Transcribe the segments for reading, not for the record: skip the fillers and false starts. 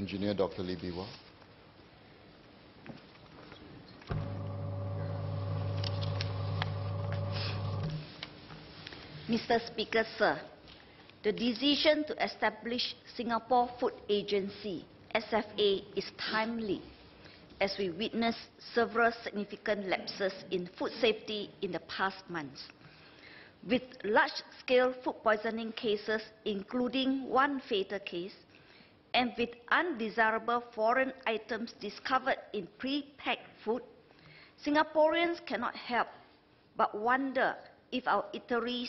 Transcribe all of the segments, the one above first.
Engineer Dr. Lee Biwa. Mr. Speaker, sir, the decision to establish Singapore Food Agency, SFA, is timely as we witness several significant lapses in food safety in the past months. With large-scale food poisoning cases, including one fatal case, and with undesirable foreign items discovered in pre-packed food, Singaporeans cannot help but wonder if our eateries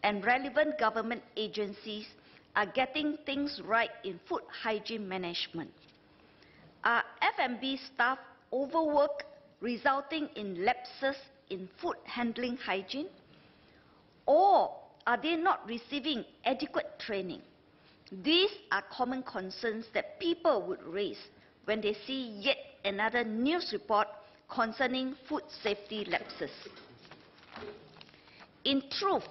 and relevant government agencies are getting things right in food hygiene management. Are F&B staff overworked, resulting in lapses in food handling hygiene? Or are they not receiving adequate training? These are common concerns that people would raise when they see yet another news report concerning food safety lapses. In truth,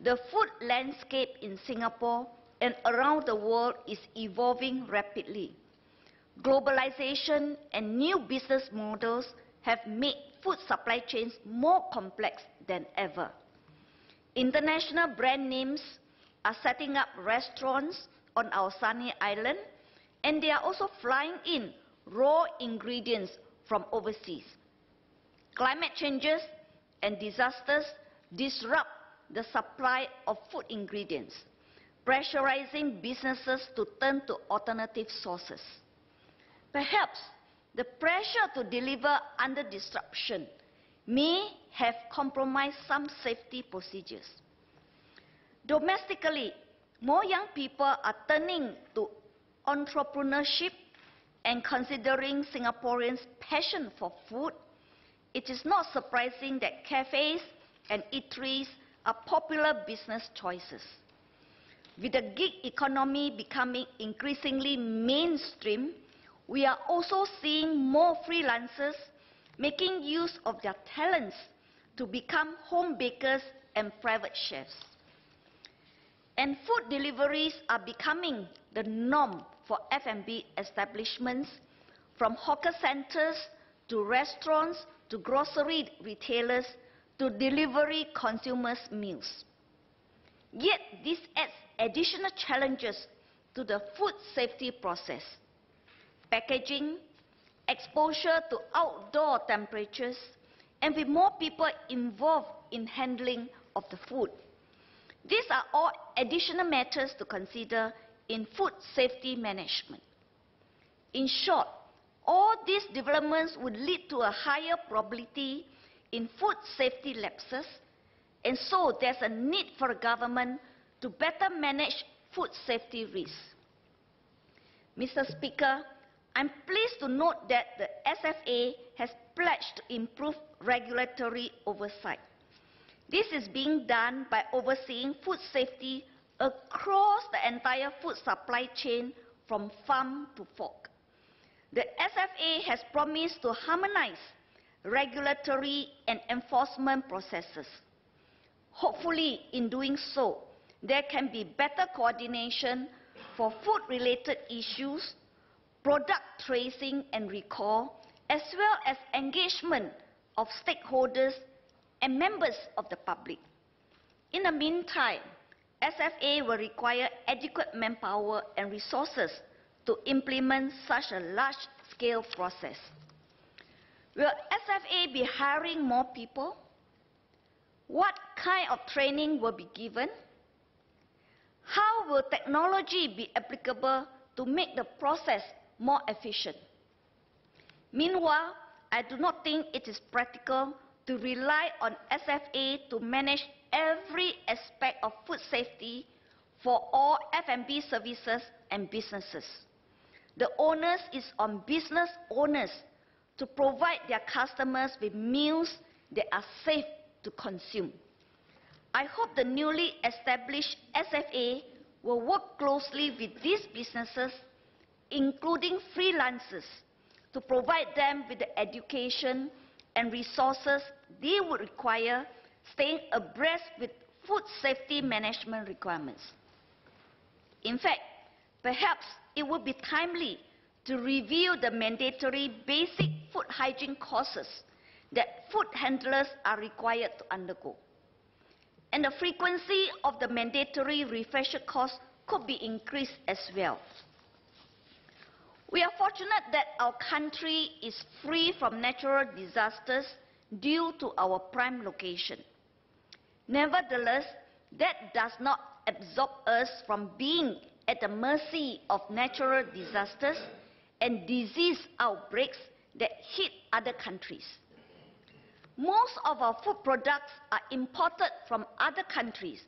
the food landscape in Singapore and around the world is evolving rapidly. Globalization and new business models have made food supply chains more complex than ever. International brand names are setting up restaurants on our sunny island, and they are also flying in raw ingredients from overseas. Climate changes and disasters disrupt the supply of food ingredients, pressurizing businesses to turn to alternative sources. Perhaps the pressure to deliver under disruption may have compromised some safety procedures. Domestically, more young people are turning to entrepreneurship and considering Singaporeans' passion for food. It is not surprising that cafes and eateries are popular business choices. With the gig economy becoming increasingly mainstream, we are also seeing more freelancers making use of their talents to become home bakers and private chefs. And food deliveries are becoming the norm for F&B establishments, from hawker centers to restaurants to grocery retailers to delivery consumers' meals. Yet this adds additional challenges to the food safety process. Packaging, exposure to outdoor temperatures, and with more people involved in handling of the food. These are all additional matters to consider in food safety management. In short, all these developments would lead to a higher probability in food safety lapses, and so there's a need for a government to better manage food safety risks. Mr. Speaker, I'm pleased to note that the SFA has pledged to improve regulatory oversight. This is being done by overseeing food safety across the entire food supply chain from farm to fork. The SFA has promised to harmonize regulatory and enforcement processes. Hopefully, in doing so, there can be better coordination for food-related issues, product tracing and recall, as well as engagement of stakeholders and members of the public. In the meantime, SFA will require adequate manpower and resources to implement such a large-scale process. Will SFA be hiring more people? What kind of training will be given? How will technology be applicable to make the process more efficient? Meanwhile, I do not think it is practical to rely on SFA to manage every aspect of food safety for all F&B services and businesses. The onus is on business owners to provide their customers with meals that are safe to consume. I hope the newly established SFA will work closely with these businesses, including freelancers, to provide them with the education and resources they would require, staying abreast with food safety management requirements. In fact, perhaps it would be timely to review the mandatory basic food hygiene courses that food handlers are required to undergo. And the frequency of the mandatory refresher course could be increased as well. We are fortunate that our country is free from natural disasters due to our prime location. Nevertheless, that does not absolve us from being at the mercy of natural disasters and disease outbreaks that hit other countries. Most of our food products are imported from other countries.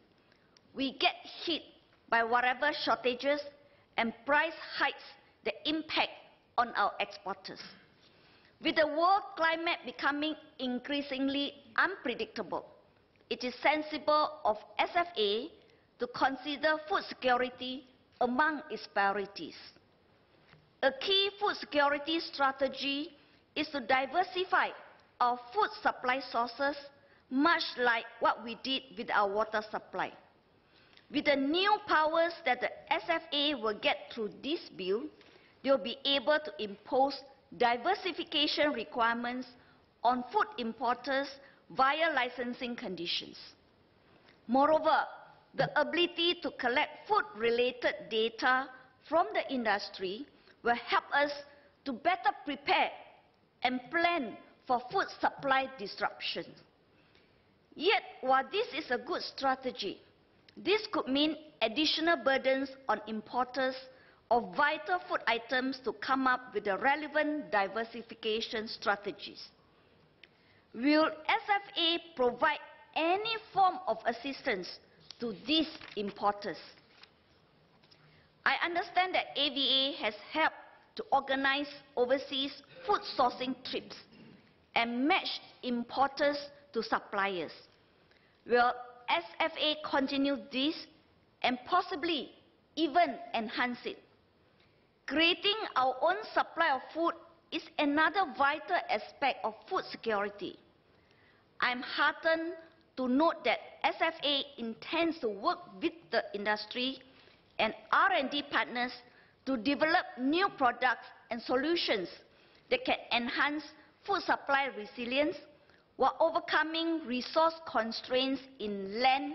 We get hit by whatever shortages and price hikes that impact on our exporters. With the world climate becoming increasingly unpredictable, it is sensible of SFA to consider food security among its priorities. A key food security strategy is to diversify our food supply sources, much like what we did with our water supply. With the new powers that the SFA will get through this bill, they will be able to impose diversification requirements on food importers via licensing conditions. Moreover, the ability to collect food-related data from the industry will help us to better prepare and plan for food supply disruptions. Yet, while this is a good strategy, this could mean additional burdens on importers of vital food items to come up with the relevant diversification strategies. Will SFA provide any form of assistance to these importers? I understand that AVA has helped to organize overseas food sourcing trips and match importers to suppliers. Will SFA continue this and possibly even enhance it? Creating our own supply of food is another vital aspect of food security. I am heartened to note that SFA intends to work with the industry and R&D partners to develop new products and solutions that can enhance food supply resilience while overcoming resource constraints in land,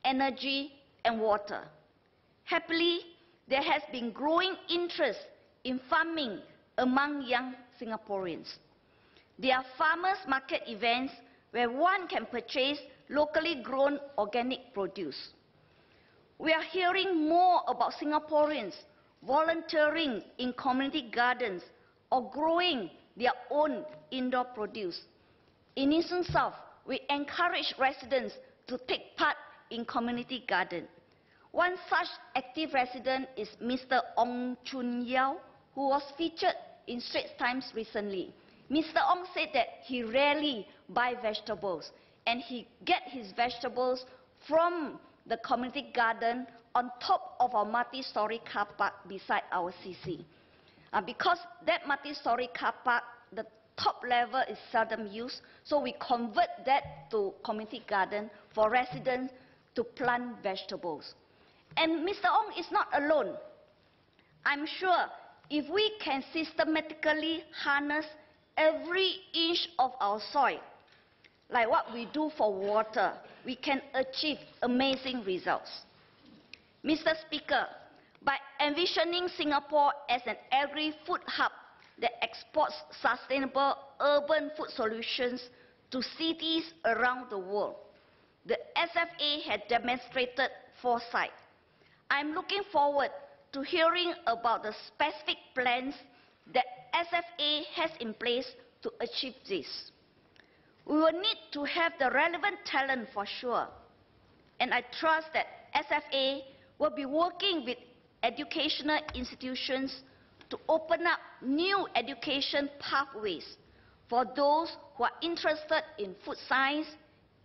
energy, and water. Happily, there has been growing interest in farming among young Singaporeans. There are farmers' market events where one can purchase locally grown organic produce. We are hearing more about Singaporeans volunteering in community gardens or growing their own indoor produce. In Eastern South, we encourage residents to take part in community garden. One such active resident is Mr. Ong Chun Yao, who was featured in Straits Times recently. Mr. Ong said that he rarely buys vegetables, and he gets his vegetables from the community garden on top of our multi-story car park beside our CC. Because that multi-story car park, the top level is seldom used, so we convert that to community garden for residents to plant vegetables. And Mr. Ong is not alone. I'm sure if we can systematically harness every inch of our soil, like what we do for water, we can achieve amazing results. Mr. Speaker, by envisioning Singapore as an agri-food hub that exports sustainable urban food solutions to cities around the world, the SFA had demonstrated foresight. I'm looking forward to hearing about the specific plans that SFA has in place to achieve this. We will need to have the relevant talent for sure, and I trust that SFA will be working with educational institutions to open up new education pathways for those who are interested in food science,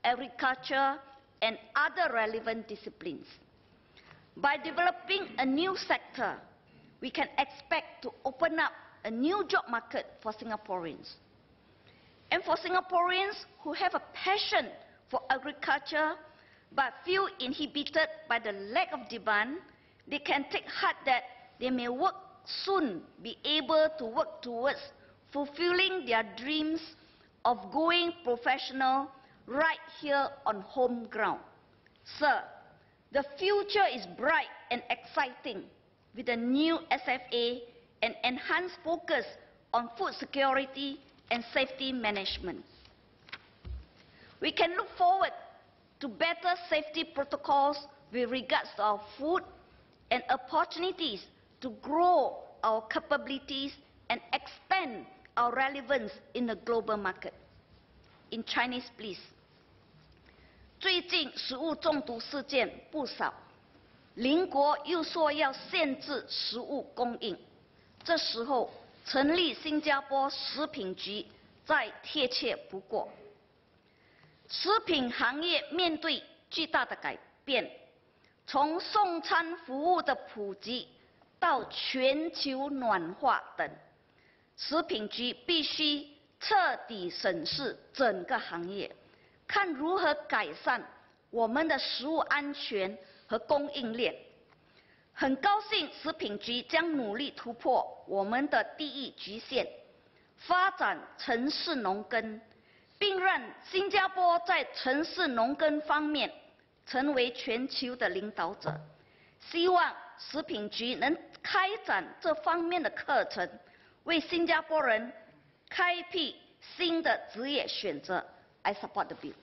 agriculture, and other relevant disciplines. By developing a new sector, we can expect to open up a new job market for Singaporeans. And for Singaporeans who have a passion for agriculture but feel inhibited by the lack of demand, they can take heart that they may work soon be able to work towards fulfilling their dreams of going professional right here on home ground. Sir, the future is bright and exciting with the new SFA and enhanced focus on food security and safety management. We can look forward to better safety protocols with regards to our food and opportunities to grow our capabilities and expand our relevance in the global market. In Chinese, please. 最近食物中毒事件不少，邻国又说要限制食物供应，这时候成立新加坡食品局再贴切不过。食品行业面对巨大的改变，从送餐服务的普及到全球暖化等，食品局必须彻底审视整个行业，看如何改善我们的食物安全和供应链。很高兴食品局将努力突破我们的地域局限，发展城市农耕，并让新加坡在城市农耕方面成为全球的领导者。希望食品局能开展这方面的课程，为新加坡人开辟新的职业选择。I support the bill.